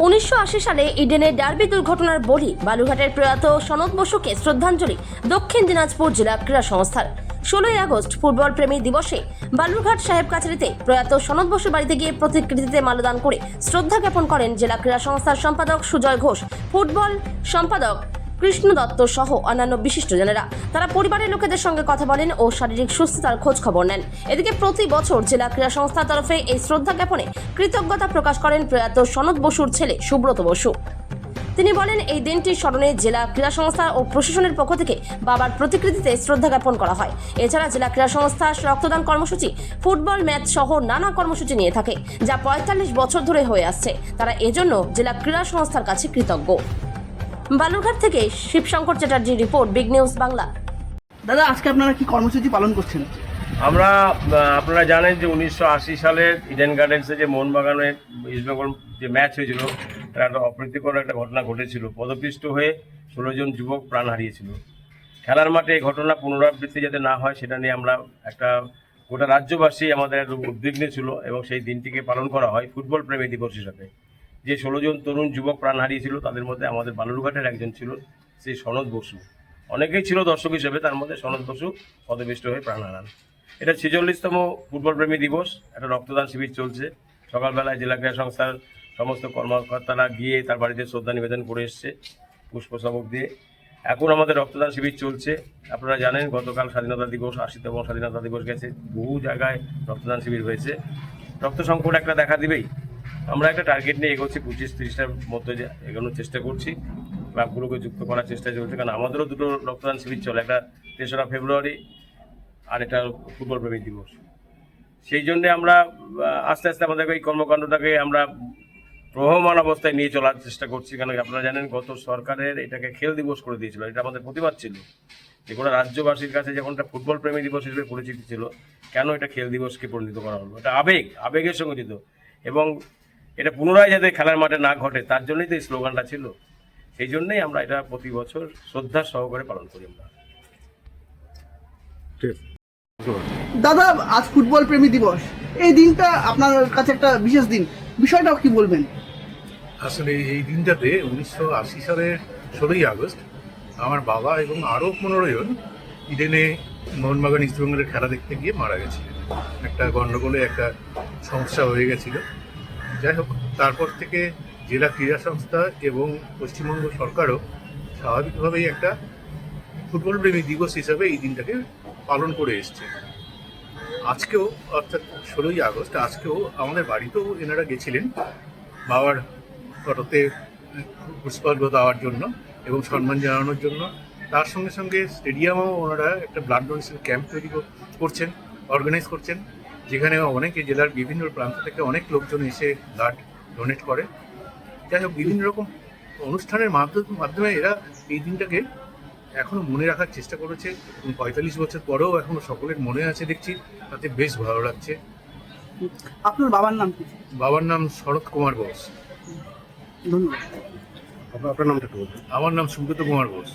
1980 সালে ইডেনের ডার্বি দুর্ঘটনার বলি বালুরঘাটের প্রয়াত সনদ বসুকে শ্রদ্ধাঞ্জলি দক্ষিণ দিনাজপুর জেলা ক্রীড়া সংস্থার। 16ই আগস্ট ফুটবল প্রেমী দিবসে বালুরঘাট সাহেব কাছারিতে প্রয়াত সনদ বসুর বাড়িতে গিয়ে প্রতিকৃতিতে মাল্যদান করে শ্রদ্ধা জ্ঞাপন করেন জেলা ক্রীড়া সংস্থার সম্পাদক সুজয় ঘোষ, ফুটবল সম্পাদক কৃষ্ণ দত্ত সহ অন্যান্য বিশিষ্টজনেরা। তারা পরিবারের লোকেদের সঙ্গে কথা বলেন ও শারীরিক সুস্থতার খোঁজ খবর নেন। এদিকে প্রতি বছর জেলা ক্রীড়া সংস্থার তরফে এই শ্রদ্ধা জ্ঞাপনে কৃতজ্ঞতা প্রকাশ করেন প্রয়াত সনদ বসুর ছেলে সুব্রত বসু। তিনি বলেন, এই দিনটির স্মরণে জেলা ক্রীড়া সংস্থা ও প্রশাসনের পক্ষ থেকে বাবার প্রতিকৃতিতে শ্রদ্ধা জ্ঞাপন করা হয়। এছাড়া জেলা ক্রীড়া সংস্থা রক্তদান কর্মসূচি, ফুটবল ম্যাচ সহ নানা কর্মসূচি নিয়ে থাকে, যা 45 বছর ধরে হয়ে আসছে। তারা এজন্য জেলা ক্রীড়া সংস্থার কাছে কৃতজ্ঞ। বালুরঘাট থেকে Shibshankar Chatterjee report, big news Bangla. দাদা, আজকে আপনারা কি কর্মসূচি পালন করছেন? আপনারা জানেন যে 1980 সালের ইডেন গার্ডেন্সে যে মোহনবাগানের ইস্টবেঙ্গল যে ম্যাচ হয়েছিল, তার একটা অপ্রীতিকর একটা ঘটনা ঘটেছিল। পদপিষ্ট হয়ে 16 জন যুবক প্রাণ হারিয়েছিল। খেলার মাঠে এই ঘটনা পুনরাবৃত্তি যাতে না হয় সেটা নিয়ে আমরা একটা গোটা রাজ্যবাসী আমাদের উদ্বিগ্ন ছিল এবং সেই দিনটিকে পালন করা হয় ফুটবল প্রেমী দিবস হিসাবে। যে 16 জন তরুণ যুবক প্রাণ হারিয়েছিল তাদের মধ্যে আমাদের বালুরঘাটের একজন ছিল, সেই সনদ বসু। অনেকেই ছিল দর্শক হিসেবে, তার মধ্যে সনদ বসু পদপিষ্ট হয়ে প্রাণ হারান। এটা 46তম ফুটবল প্রেমী দিবস। একটা রক্তদান শিবির চলছে। সকালবেলায় জেলা ক্রীড়া সংস্থার সমস্ত কর্মকর্তারা গিয়ে তার বাড়িতে শ্রদ্ধা নিবেদন করে এসছে পুষ্পস্তবক দিয়ে। এখন আমাদের রক্তদান শিবির চলছে। আপনারা জানেন গতকাল স্বাধীনতা দিবস, 80তম স্বাধীনতা দিবস গেছে, বহু জায়গায় রক্তদান শিবির হয়েছে। রক্ত সংকট একটা দেখা দিবেই। আমরা একটা টার্গেট নিয়ে এগোচ্ছি, 25-30টার মধ্যে এগোনোর চেষ্টা করছি। ক্লাবগুলোকে যুক্ত করার চেষ্টা চলছে, কারণ আমাদেরও দুটো রক্তদান শিবির চলে, একটা 3রা ফেব্রুয়ারি আর এটা ফুটবল প্রেমী দিবস। সেই জন্যে আমরা আস্তে আস্তে আমাদের এই কর্মকাণ্ডটাকে আমরা প্রবহমান অবস্থায় নিয়ে চলার চেষ্টা করছি। কারণ আপনারা জানেন গত সরকারের এটাকে খেল দিবস করে দিয়েছিল। এটা আমাদের প্রতিবাদ ছিল যে গোটা রাজ্যবাসীর কাছে যখন একটা ফুটবল প্রেমী দিবস হিসেবে পরিচিতি ছিল, কেন এটা খেল দিবসকে পরিণত করা হলো? এটা আবেগের সঙ্গে জড়িত এবং এটা পুনরায় যাতে খেলার মাঠে না ঘটে তার জন্যই তো এই স্লোগানটা ছিল। সেই জন্যই আমরা এটা প্রতি বছর শ্রদ্ধার সহকারে পালন করি আমরা। দাদা, আজ ফুটবল প্রেমী দিবস, এই দিনটা আপনার কাছে একটা বিশেষ দিন, বিষয়টাও কি বলবেন? আসলে এই দিনটাতে 1980 সালের 16ই আগস্ট আমার বাবা এবং আরও 15 জন ইডেনে মোহনবাগান ইস্টবেঙ্গলের খেলা দেখতে গিয়ে মারা গেছিলেন। একটা গণ্ডগোলে একটা সমস্যা হয়ে গেছিল। যাই হোক, তারপর থেকে জেলা ক্রীড়া সংস্থা এবং পশ্চিমবঙ্গ সরকারও স্বাভাবিকভাবেই একটা ফুটবল প্রেমী দিবস হিসাবে এই দিনটাকে পালন করে এসছে। আজকেও, অর্থাৎ 16ই আগস্ট, আজকেও আমাদের বাড়িতেও এনারা গেছিলেন বাবার ফটোতে পুষ্পার্ঘ্য দেওয়ার জন্য এবং সম্মান জানানোর জন্য। তার সঙ্গে সঙ্গে স্টেডিয়ামেও ওনারা একটা ব্লাড ডোনেশন ক্যাম্প তৈরি করছেন, অর্গানাইজ করছেন, যেখানে অনেকে জেলার বিভিন্ন প্রান্ত থেকে অনেক লোকজন এসে ব্লাড ডোনেট করে। যাই হোক, বিভিন্ন রকম অনুষ্ঠানের মাধ্যমে এরা এই দিনটাকে এখনও মনে রাখার চেষ্টা করেছে এবং 45 বছর পরেও এখনও সকলের মনে আছে দেখছি, তাতে বেশ ভালো লাগছে। আপনার বাবার নাম কি? বাবার নাম শরৎ কুমার ঘোষ। ধন্যবাদ। আপনার নামটা একটু বলুন। আমার নাম সুব্রত কুমার ঘোষ।